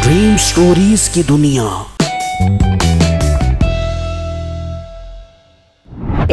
Dream stories की दुनिया।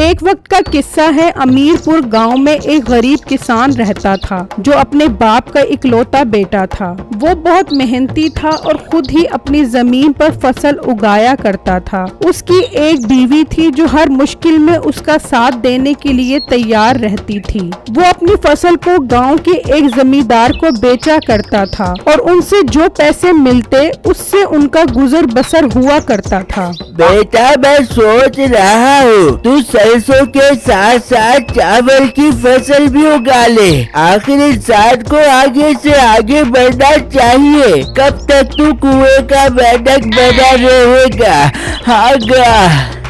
एक वक्त का किस्सा है। अमीरपुर गांव में एक गरीब किसान रहता था जो अपने बाप का इकलौता बेटा था। वो बहुत मेहनती था और खुद ही अपनी जमीन पर फसल उगाया करता था। उसकी एक बीवी थी जो हर मुश्किल में उसका साथ देने के लिए तैयार रहती थी। वो अपनी फसल को गांव के एक जमींदार को बेचा करता था और उनसे जो पैसे मिलते उससे उनका गुजर बसर हुआ करता था। बेटा, मैं सोच रहा हूँ तू सरसों के साथ साथ चावल की फसल भी उगा ले। आखिर इंसान को आगे से आगे बढ़ना चाहिए। कब तक तू कुएं का मेंढक बना रहेगा?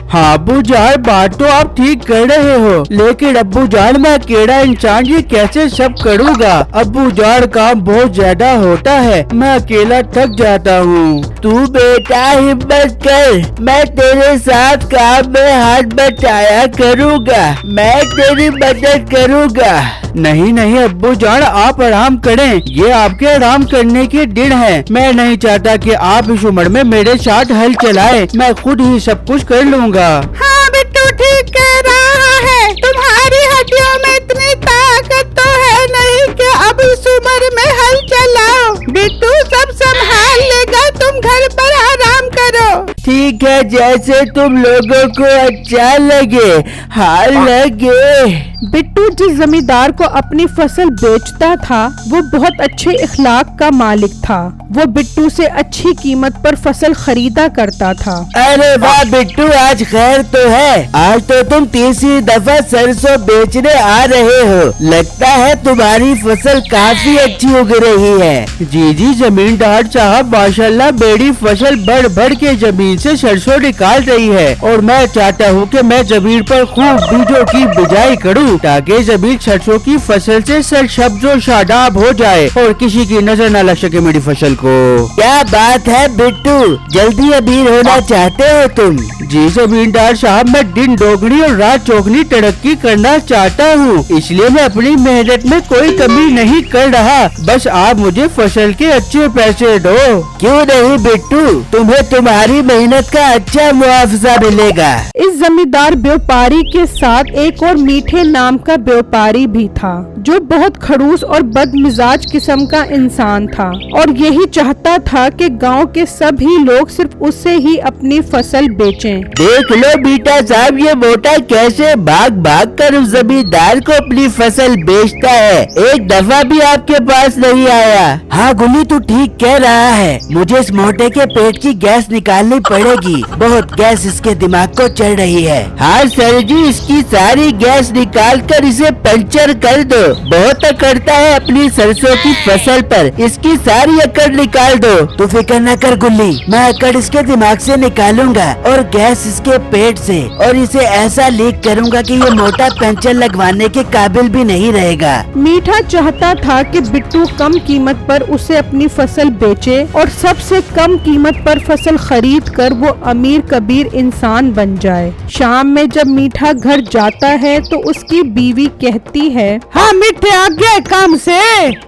हाँ अब्बू जान, बात तो आप ठीक कर रहे हो, लेकिन अब्बू जान मैं अकेला इंसान ये कैसे सब करूँगा? अब्बू जान काम बहुत ज्यादा होता है, मैं अकेला थक जाता हूँ। तू बेटा हिम्मत कर, मैं तेरे साथ काम में हाथ बटाया करूँगा। मैं तेरी मदद करूँगा। नहीं नहीं अब्बू जान, आप आराम करें, ये आपके आराम करने के दिन है। मैं नहीं चाहता कि आप इस उम्र में मेरे साथ हल चलाएं। मैं खुद ही सब कुछ कर लूँगा। हाँ बिट्टू ठीक कह रहा है। तुम्हारी हड्डियों में इतनी ताकत तो है नहीं कि अब इस उम्र में हल चलाओ। बिट्टू सब संभाल लेगा, तुम घर पर आराम करो। ठीक है, जैसे तुम लोगों को अच्छा लगे। हाल लगे। बिट्टू जिस जमींदार को अपनी फसल बेचता था वो बहुत अच्छे इखलाक का मालिक था। वो बिट्टू से अच्छी कीमत पर फसल खरीदा करता था। अरे वाह बिट्टू, आज खैर तो है। आज तो तुम तीसरी दफा सरसों बेचने आ रहे हो। लगता है तुम्हारी फसल काफी अच्छी उग रही है। जी जी जमींदार साहब, माशाल्लाह मेरी फसल बढ़ बढ़ के जमीन से सरसों निकाल रही है और मैं चाहता हूँ कि मैं जमीन पर खूब बीजों की बिजाई करूँ ताकि जमीन सरसों की फसल से सरसब्ज और शादाब हो जाए और किसी की नजर न लग सके मेरी फसल को। क्या बात है बिट्टू, जल्दी अमीर होना चाहते हो तुम? जी जमींदार साहब, मैं दिन दोगुनी और रात चौगुनी तरक्की करना चाहता हूँ, इसलिए मैं अपनी मेहनत में कोई कमी नहीं कर रहा। बस आप मुझे फसल के अच्छे पैसे दो। क्यों नहीं बिट्टू, तुम्हें तुम्हारी मेहनत का अच्छा मुआवजा मिलेगा। इस जमींदार व्यापारी के साथ एक और मीठे नाम का व्यापारी भी था जो बहुत खड़ूस और बदमिजाज किस्म का इंसान था और यही चाहता था कि गांव के सभी लोग सिर्फ उससे ही अपनी फसल बेचें। देख लो बेटा साहब, ये मोटा कैसे भाग भाग कर उस जमींदार को अपनी फसल बेचता है। एक दफा भी आपके पास नहीं आया। हाँ गुल्ली, तू ठीक कह रहा है। मुझे इस मोटे के पेट की गैस निकालनी पड़ेगी। बहुत गैस इसके दिमाग को चढ़ रही है। हाँ सर जी, इसकी सारी गैस निकाल कर इसे पंचर कर दो। बहुत अकड़ता है अपनी सरसों की फसल पर, इसकी सारी अकड़ निकाल दो। तू फिक्र न कर गुल्ली, मैं अकड़ इसके दिमाग से निकालूंगा और गैस इसके पेट से, और इसे ऐसा लीक करूंगा कि ये मोटा पंचर लगवाने के काबिल भी नहीं रहेगा। मीठा चाहता था कि बिट्टू कम कीमत पर उसे अपनी फसल बेचे और सबसे कम कीमत पर फसल खरीद कर वो अमीर कबीर इंसान बन जाए। शाम में जब मीठा घर जाता है तो उसकी बीवी कहती है, हाँ मीठे आ गया काम से?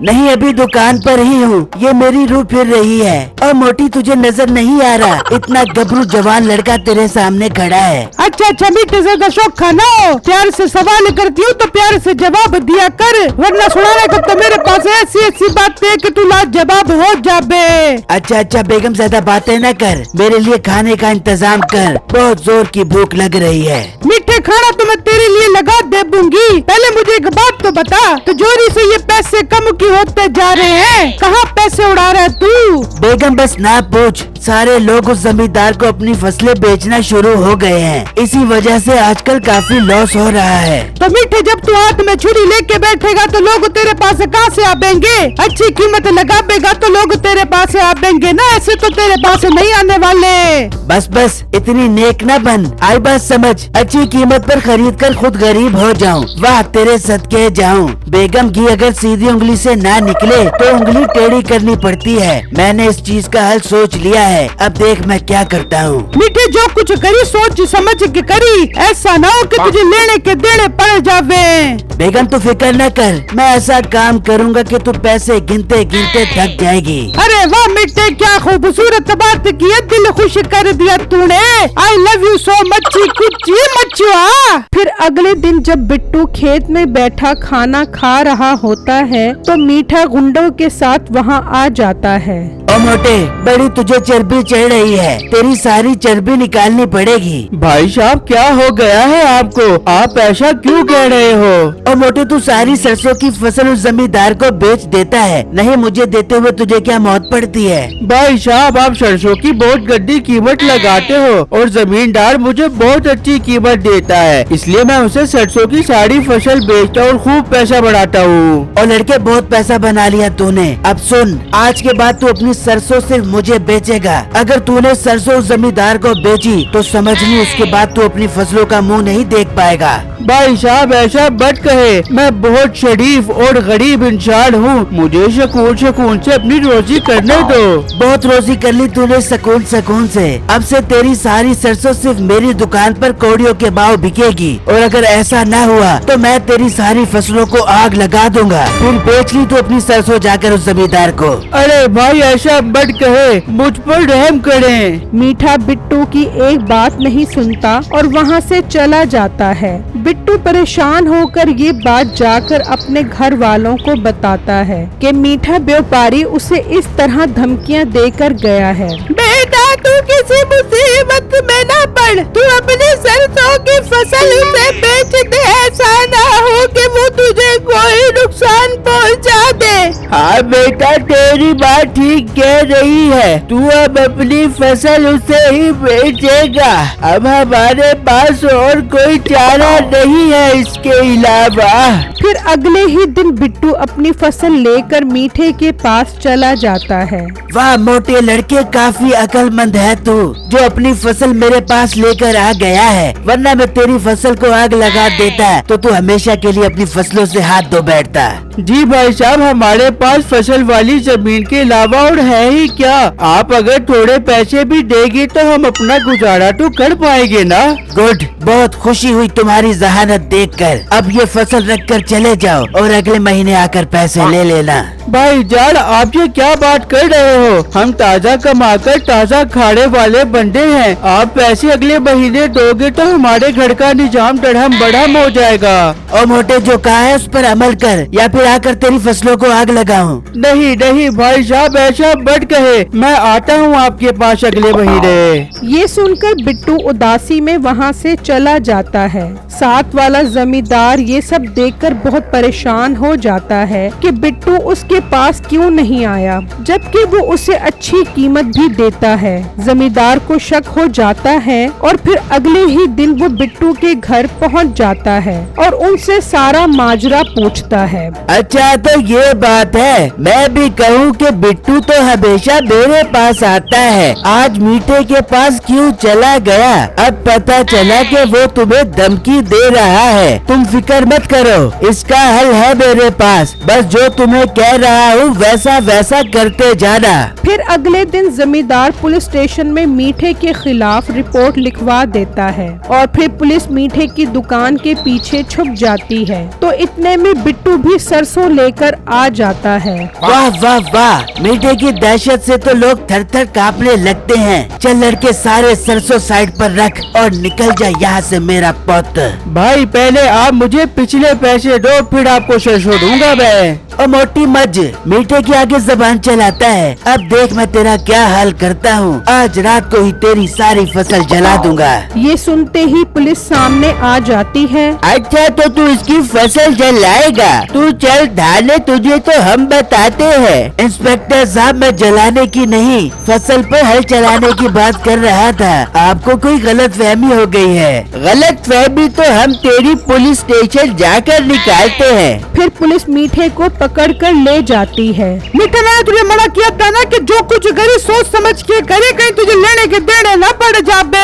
नहीं, अभी दुकान पर ही हूँ। ये मेरी रूह फिर रही है। और मोटी, तुझे नजर नहीं आ रहा इतना गबरू जवान लड़का तेरे सामने खड़ा है? अच्छा अच्छा मीठे, ज्यादा शौक खाना हो। प्यार से सवाल करती हूँ तो प्यार से जवाब दिया कर, वरना सुनाने को तो मेरे पास ऐसी ऐसी बात है कि तू लाजवाब हो जाबे। अच्छा अच्छा बेगम, ज्यादा बातें न कर, मेरे लिए खाने का इंतजाम कर, बहुत जोर की भूख लग रही है। मीठे, खाना तो मैं तेरे लिए लगा दे दूंगी। पहले मुझे एक बात तो बता, तिजोरी से ये पैसे कम क्यों होते जा रहे हैं? कहाँ पैसे उड़ा रहा है तू? बेगम बस ना पूछ, सारे लोग उस जमींदार को अपनी फसलें बेचना शुरू हो गए हैं। इसी वजह से आजकल काफी लॉस हो रहा है। तो मीठे, जब तू हाथ में छुरी लेके बैठेगा तो लोग तेरे पास कहाँ से आएंगे? अच्छी कीमत लगाएगा तो लोग तेरे पास आएंगे ना, ऐसे तो तेरे पास नहीं आने वाले। बस बस इतनी नेक न बन, आई बात समझ। अच्छी कीमत पर खरीद कर खुद गरीब हो जाऊं, वाह तेरे सदके जाऊं। बेगम घी अगर सीधी उंगली से ना निकले तो उंगली टेढ़ी करनी पड़ती है। मैंने इस चीज का हल सोच लिया है, अब देख मैं क्या करता हूँ। मीठे, जो कुछ करी सोच समझ के करी, ऐसा ना हो कि तुझे लेने के देने पड़ जावे। बेगम तू फिक्र न कर, मैं ऐसा काम करूँगा कि तू पैसे गिनते गिनते थक जाएगी। अरे वाह मिट्टे, क्या खूबसूरत बात की है, दिल खुश कर दिया तूने। I love you so much कुची मचुआ। फिर अगले दिन जब बिट्टू खेत में बैठा खाना खा रहा होता है तो मीठा गुंडों के साथ वहाँ आ जाता है। ओ मोटे, बड़ी तुझे चर्बी चढ़ रही है, तेरी सारी चर्बी निकालनी पड़ेगी। भाई साहब क्या हो गया है आपको, आप ऐसा क्यों कह रहे हो? ओ मोटे, तू सारी सरसों की फसल उस जमींदार को बेच देता है, नहीं मुझे देते हुए तुझे क्या मौत पड़ती है? भाई साहब आप सरसों की बहुत गड्डी कीमत लगाते हो और जमींदार मुझे बहुत अच्छी कीमत देता है, इसलिए मैं उसे सरसों की सारी फसल बेचता और खूब पैसा बढ़ाता हूँ। और लड़के बहुत पैसा बना लिया तूने। अब सुन, आज के बाद तू अपनी सरसों सिर्फ मुझे बेचेगा। अगर तूने सरसों उस जमींदार को बेची तो समझ ली उसके बाद तू अपनी फसलों का मुंह नहीं देख पाएगा। भाई साहब ऐसा मत कहे, मैं बहुत शरीफ और गरीब इंसान हूँ, मुझे सुकून से अपनी रोजी करने दो। बहुत रोजी कर ली तूने सुकून से। अब से तेरी सारी सरसों सिर्फ मेरी दुकान पर कौड़ियों के भाव बिकेगी, और अगर ऐसा न हुआ तो मैं तेरी सारी फसलों को आग लगा दूंगा। फिर बेच ली तू अपनी सरसों जाकर उस जमींदार को। अरे भाई ऐसा मत कहे, मुझ पर रहम करें। मीठा बिट्टू की एक बात नहीं सुनता और वहाँ से चला जाता है। बिट्टू परेशान होकर ये बात जाकर अपने घर वालों को बताता है कि मीठा व्यापारी उसे इस तरह धमकियां देकर गया है। बेटा तू किसी मुसीबत में न पड़, तू अपनी सरसों की फसल उसे बेच दे, ऐसा ना हो कि वो तुझे कोई नुकसान पहुंचा दे। हाँ बेटा, तेरी बात ठीक कह रही है, तू अब अपनी फसल उसे ही बेचेगा। अब हमारे पास और कोई चारा नहीं है इसके अलावा। फिर अगले ही दिन बिट्टू अपनी फसल लेकर मीठे के पास चला जाता है। वाह मोटे लड़के, काफी अक्लमंद है तू, जो अपनी फसल मेरे पास लेकर आ गया है, वरना मैं तेरी फसल को आग लगा देता तो तू हमेशा के लिए अपनी फसलों से हाथ धो बैठता। जी भाई साहब, हमारे पास फसल वाली जमीन के अलावा और है ही क्या, आप अगर थोड़े पैसे भी देंगे तो हम अपना गुजारा तो कर पाएंगे ना। गुड, बहुत खुशी हुई तुम्हारी जहानत देखकर। अब ये फसल रख कर चले जाओ और अगले महीने आकर पैसे ले लेना। भाई जान आप ये क्या बात कर रहे हो, हम ताज़ा कमाकर ताज़ा खाने वाले बंदे हैं, आप पैसे अगले महीने दोगे तो हमारे घर का निजाम दड़हम बड़हम हो जाएगा। और मोटे जो कहा है उस पर अमल कर, या फिर आकर तेरी फसलों को आग लगाऊं। नहीं नहीं भाई साहब ऐसा मत कहे, मैं आता हूँ आपके पास अगले महीने। ये सुनकर बिट्टू उदासी में वहाँ से चला जाता है। साथ वाला जमींदार ये सब देखकर बहुत परेशान हो जाता है कि बिट्टू उसके पास क्यों नहीं आया, जबकि वो उसे अच्छी कीमत भी देता है। जमींदार को शक हो जाता है और फिर अगले ही दिन वो बिट्टू के घर पहुंच जाता है और उनसे सारा माजरा पूछता है। अच्छा तो ये बात है, मैं भी कहूँ कि बिट्टू तो हमेशा मेरे पास आता है, आज मीठे के पास क्यों चला गया? अब पता चला कि वो तुम्हें धमकी दे रहा है। तुम फिक्र मत करो, इसका हल है मेरे पास, बस जो तुम्हें कह रहा हूँ वैसा वैसा करते जाना। फिर अगले दिन जमींदार पुलिस स्टेशन में मीठे के खिलाफ रिपोर्ट लिखवा देता है और फिर पुलिस मीठे की दुकान के पीछे छुप जाती है। तो इतने में बिट्टू भी सरसों लेकर आ जाता है। वाह वाह वाह, मीठे की दहशत से तो लोग थर थर कांपने लगते हैं। चल लड़के, सारे सरसों साइड पर रख और निकल जा यहाँ से मेरा पुत्र। भाई पहले आप मुझे पिछले पैसे दो, फिर आपको सरसों दूंगा मैं। और मोटी मज, मीठे के आगे जबान चलाता है। अब देख मैं तेरा क्या हाल करता हूँ, आज रात को ही तेरी सारी फसल जला दूंगा। ये सुनते ही पुलिस सामने आ जाती है। अच्छा तो तू इसकी फसल जलाएगा? तू चल थाने, तुझे तो हम बताते हैं। इंस्पेक्टर साहब, मैं जलाने की नहीं, फसल पर हल चलाने की बात कर रहा था। आपको कोई गलतफहमी हो गई है। गलतफहमी तो हम तेरी पुलिस स्टेशन जाकर निकालते हैं। फिर पुलिस मीठे को पकड़कर ले जाती है। मीठा, मैंने तुझे मना किया था ना कि जो कुछ करे सोच समझ के करे, कहीं तुझे लेने के देने न पड़ जाबे।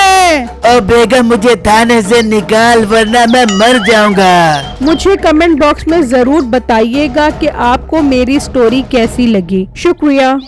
ओ बेगम, मुझे थाने से निकाल वरना मैं मर जाऊंगा। मुझे कमेंट बॉक्स में जरूर बताइएगा कि आपको मेरी स्टोरी कैसी लगी। शुक्रिया।